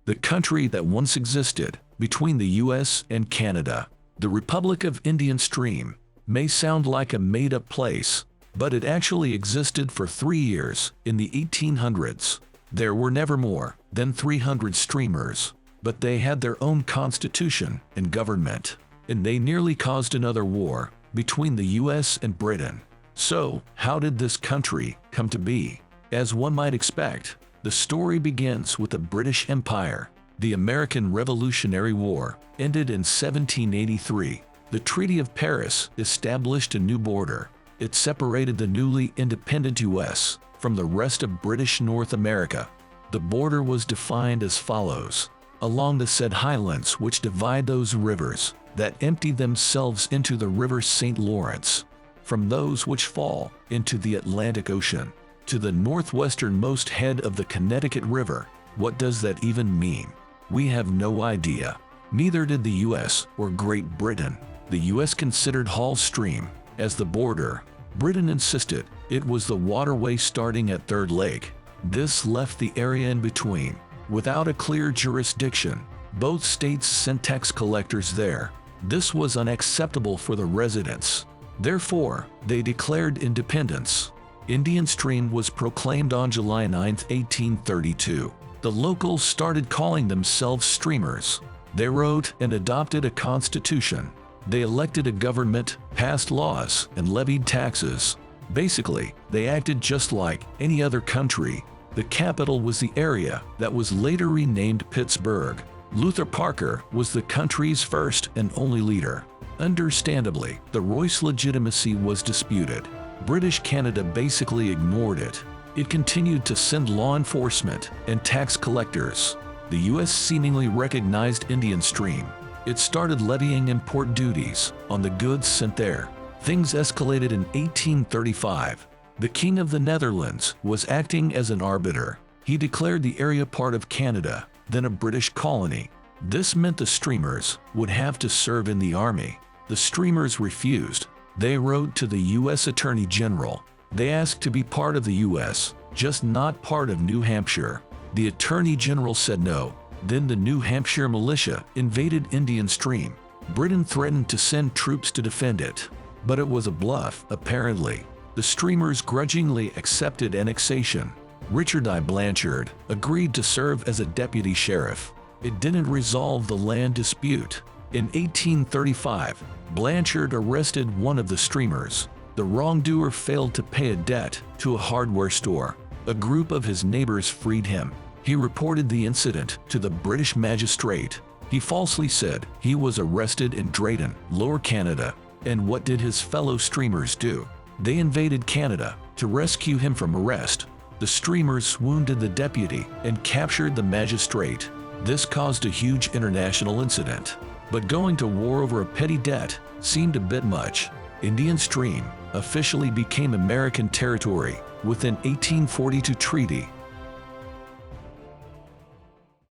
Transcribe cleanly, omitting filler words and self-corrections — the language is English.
the country that once existed between the US and Canada. The Republic of Indian Stream may sound like a made-up place, but it actually existed for 3 years in the 1800s. There were never more than 300 streamers, but they had their own constitution and government, and they nearly caused another war between the US and Britain. So, how did this country come to be? As one might expect, the story begins with the British Empire. The American Revolutionary War ended in 1783. The Treaty of Paris established a new border. It separated the newly independent US from the rest of British North America. The border was defined as follows: along the said highlands which divide those rivers that empty themselves into the river St. Lawrence, from those which fall into the Atlantic Ocean, to the northwesternmost head of the Connecticut River. What does that even mean? We have no idea. Neither did the US or Great Britain. The US considered Hall Stream as the border. Britain insisted it was the waterway starting at Third Lake. This left the area in between without a clear jurisdiction. Both states sent tax collectors there. This was unacceptable for the residents. Therefore, they declared independence. Indian Stream was proclaimed on July 9, 1832. The locals started calling themselves streamers. They wrote and adopted a constitution. They elected a government, passed laws, and levied taxes. Basically, they acted just like any other country. The capital was the area that was later renamed Pittsburgh. Luther Parker was the country's first and only leader. Understandably, the Royce legitimacy was disputed. British Canada basically ignored it. It continued to send law enforcement and tax collectors. The US seemingly recognized Indian Stream. It started levying import duties on the goods sent there. Things escalated in 1835. The King of the Netherlands was acting as an arbiter. He declared the area part of Canada, then a British colony. This meant the streamers would have to serve in the army. The streamers refused. They wrote to the US Attorney General. They asked to be part of the US, just not part of New Hampshire. The Attorney General said no. Then the New Hampshire militia invaded Indian Stream. Britain threatened to send troops to defend it, but it was a bluff, apparently. The streamers grudgingly accepted annexation. Richard I. Blanchard agreed to serve as a deputy sheriff. It didn't resolve the land dispute. In 1835, Blanchard arrested one of the streamers. The wrongdoer failed to pay a debt to a hardware store. A group of his neighbors freed him. He reported the incident to the British magistrate. He falsely said he was arrested in Drayton, Lower Canada. And what did his fellow streamers do? They invaded Canada to rescue him from arrest. The streamers wounded the deputy and captured the magistrate. This caused a huge international incident. But going to war over a petty debt seemed a bit much. Indian Stream officially became American territory with an 1842 treaty